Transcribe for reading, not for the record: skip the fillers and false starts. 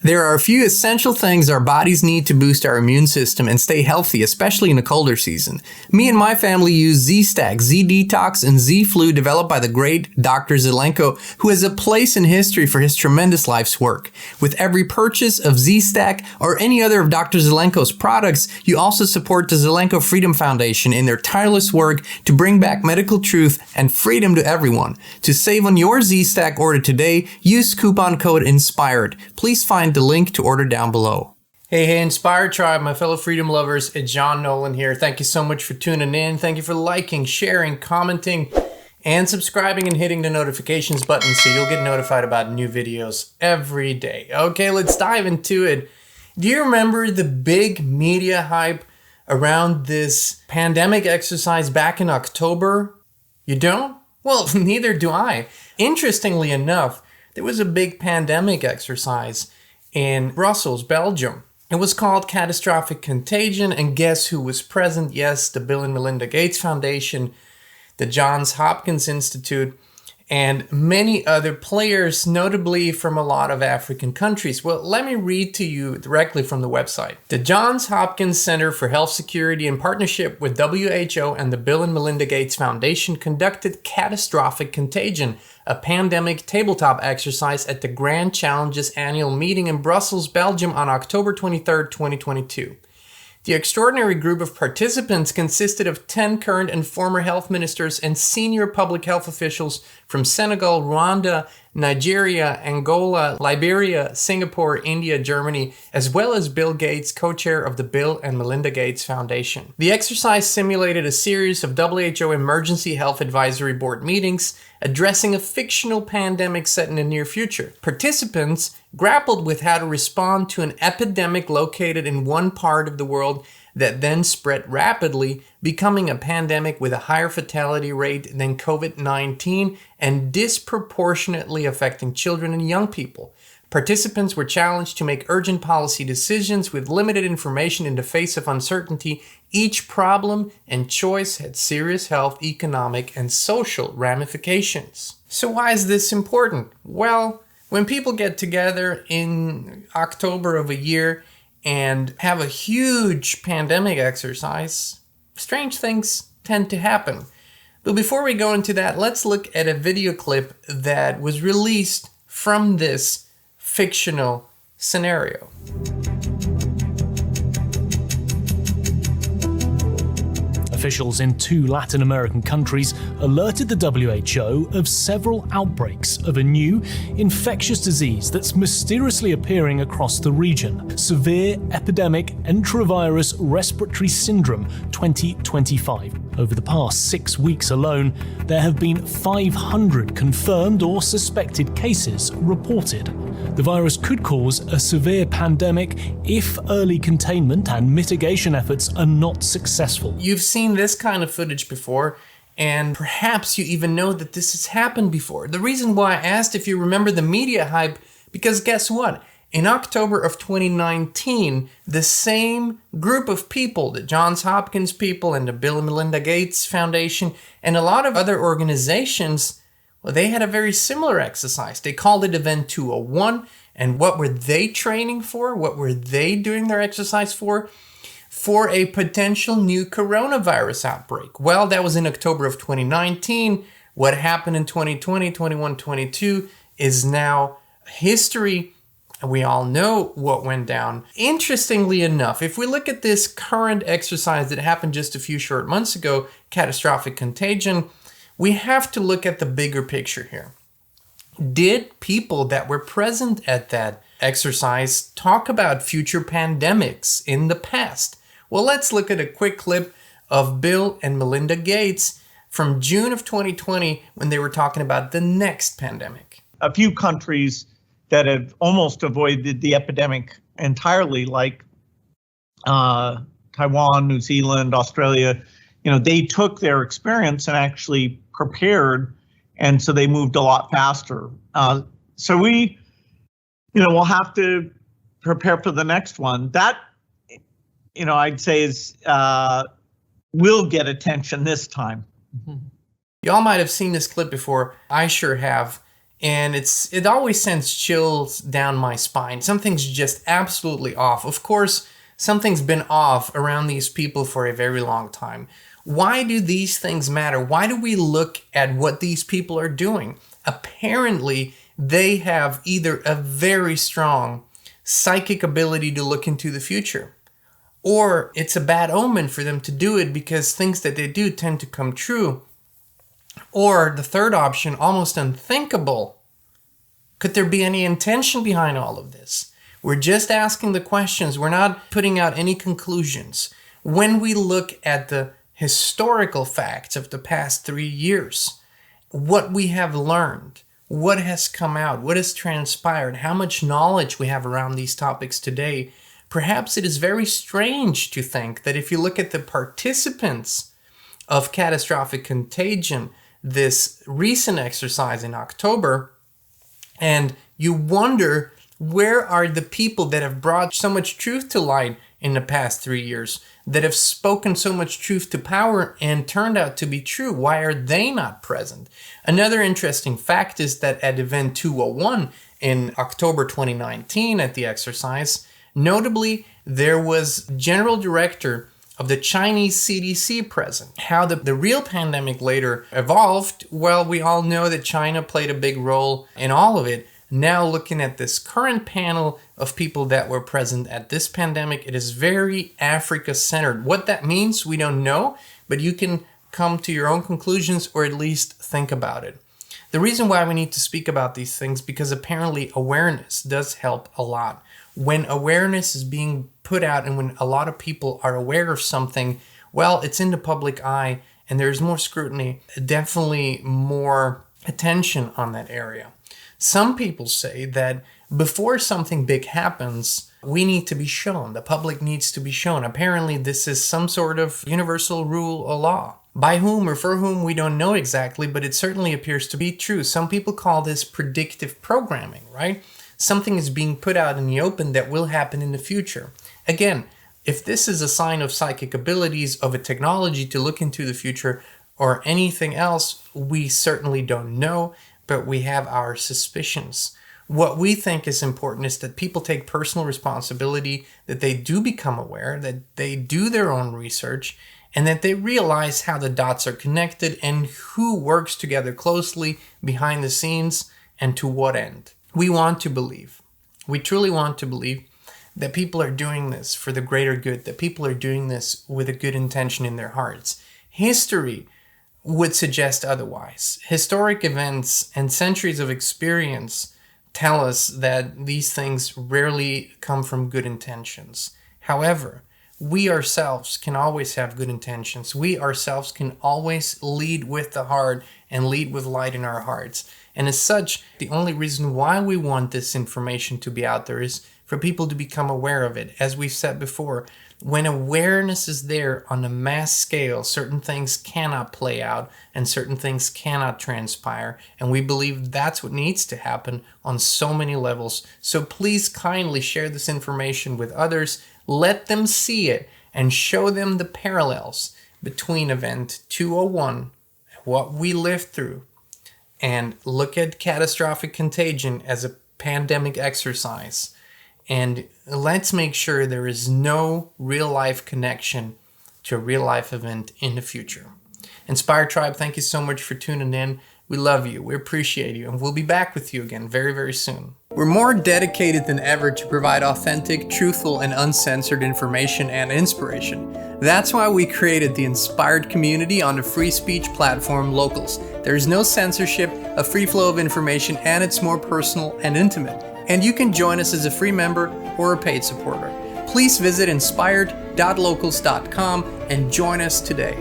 There are a few essential things our bodies need to boost our immune system and stay healthy, especially in the colder season. Me and my family use Z-Stack, Z-Detox, and Z-Flu developed by the great Dr. Zelenko, who has a place in history for his tremendous life's work. With every purchase of Z-Stack or any other of Dr. Zelenko's products, you also support the Zelenko Freedom Foundation in their tireless work to bring back medical truth and freedom to everyone. To save on your Z-Stack order today, use coupon code INSPIRED. Please find the link to order down below. Hey, Inspired Tribe, my fellow freedom lovers, it's Jean Nolan here. Thank you so much for tuning in. Thank you for liking, sharing, commenting, and subscribing and hitting the notifications button so you'll get notified about new videos every day. Okay, let's dive into it. Do you remember the big media hype around this pandemic exercise back in October? You don't? Well, neither do I. Interestingly enough, there was a big pandemic exercise in Brussels, Belgium. It was called Catastrophic Contagion, and guess who was present? Yes, the Bill and Melinda Gates Foundation, the Johns Hopkins Institute, and many other players, notably from a lot of African countries. Well, let me read to you directly from the website. The Johns Hopkins Center for Health Security, in partnership with WHO and the Bill and Melinda Gates Foundation, conducted Catastrophic Contagion, a pandemic tabletop exercise at the Grand Challenges annual meeting in Brussels, Belgium on October 23, 2022. The extraordinary group of participants consisted of 10 current and former health ministers and senior public health officials from Senegal, Rwanda, Nigeria, Angola, Liberia, Singapore, India, Germany, as well as Bill Gates, co-chair of the Bill and Melinda Gates Foundation. The exercise simulated a series of WHO Emergency Health Advisory Board meetings addressing a fictional pandemic set in the near future. Participants grappled with how to respond to an epidemic located in one part of the world that then spread rapidly, becoming a pandemic with a higher fatality rate than COVID-19 and disproportionately affecting children and young people. Participants were challenged to make urgent policy decisions with limited information in the face of uncertainty. Each problem and choice had serious health, economic, and social ramifications. So why is this important? Well, when people get together in October of a year and have a huge pandemic exercise, strange things tend to happen. But before we go into that, let's look at a video clip that was released from this fictional scenario. Officials in 2 Latin American countries alerted the WHO of several outbreaks of a new infectious disease that's mysteriously appearing across the region: Severe Epidemic Enterovirus Respiratory Syndrome 2025. Over the past 6 weeks alone, there have been 500 confirmed or suspected cases reported. The virus could cause a severe pandemic if early containment and mitigation efforts are not successful. You've seen this kind of footage before, and perhaps you even know that this has happened before. The reason why I asked if you remember the media hype, because guess what? In October of 2019, the same group of people, the Johns Hopkins people and the Bill and Melinda Gates Foundation, and a lot of other organizations, well, they had a very similar exercise. They called it Event 201. And what were they training for? What were they doing their exercise for? For a potential new coronavirus outbreak. Well, that was in October of 2019. What happened in 2020, 21, 22 is now history. We all know what went down. Interestingly enough, if we look at this current exercise that happened just a few short months ago, Catastrophic Contagion, we have to look at the bigger picture here. Did people that were present at that exercise talk about future pandemics in the past? Well, let's look at a quick clip of Bill and Melinda Gates from June of 2020 when they were talking about the next pandemic. A few countries that have almost avoided the epidemic entirely, like Taiwan, New Zealand, Australia, they took their experience and actually prepared, and so they moved a lot faster. So we, we'll have to prepare for the next one. That, I'd say is will get attention this time. Mm-hmm. Y'all might have seen this clip before. I sure have. And it always sends chills down my spine. Something's just absolutely off. Of course, something's been off around these people for a very long time. Why do these things matter? Why do we look at what these people are doing? Apparently, they have either a very strong psychic ability to look into the future, or it's a bad omen for them to do it because things that they do tend to come true. Or the third option, almost unthinkable. Could there be any intention behind all of this? We're just asking the questions. We're not putting out any conclusions. When we look at the historical facts of the past 3 years, what we have learned, what has come out, what has transpired, how much knowledge we have around these topics today, perhaps it is very strange to think that if you look at the participants of Catastrophic Contagion, this recent exercise in October, and you wonder, where are the people that have brought so much truth to light in the past 3 years, that have spoken so much truth to power and turned out to be true? Why are they not present? Another interesting fact is that at event 201 in October 2019 at the exercise, notably, there was General Director of the Chinese CDC present. How the real pandemic later evolved, well, we all know that China played a big role in all of it. Now looking at this current panel of people that were present at this pandemic, it is very Africa-centered. What that means, we don't know, but you can come to your own conclusions or at least think about it. The reason why we need to speak about these things, because apparently awareness does help a lot. When awareness is being put out and when a lot of people are aware of something, well, it's in the public eye and there's more scrutiny, definitely more attention on that area. Some people say that before something big happens, we need to be shown. The public needs to be shown. Apparently, this is some sort of universal rule or law. By whom or for whom, we don't know exactly, but it certainly appears to be true. Some people call this predictive programming, right? Something is being put out in the open that will happen in the future. Again, if this is a sign of psychic abilities, of a technology to look into the future, or anything else, we certainly don't know, but we have our suspicions. What we think is important is that people take personal responsibility, that they do become aware, that they do their own research, and that they realize how the dots are connected and who works together closely behind the scenes and to what end. We want to believe, we truly want to believe that people are doing this for the greater good, that people are doing this with a good intention in their hearts. History would suggest otherwise. Historic events and centuries of experience tell us that these things rarely come from good intentions. However, we ourselves can always have good intentions. We ourselves can always lead with the heart and lead with light in our hearts. And as such, the only reason why we want this information to be out there is for people to become aware of it. As we've said before, when awareness is there on a mass scale, certain things cannot play out and certain things cannot transpire. And we believe that's what needs to happen on so many levels. So please kindly share this information with others. Let them see it and show them the parallels between event 201, what we lived through, and look at Catastrophic Contagion as a pandemic exercise. And let's make sure there is no real-life connection to a real-life event in the future. Inspired Tribe, thank you so much for tuning in. We love you, we appreciate you, and we'll be back with you again very, very soon. We're more dedicated than ever to provide authentic, truthful, and uncensored information and inspiration. That's why we created the Inspired community on the free speech platform Locals. There's no censorship, a free flow of information, and it's more personal and intimate. And you can join us as a free member or a paid supporter. Please visit inspired.locals.com and join us today.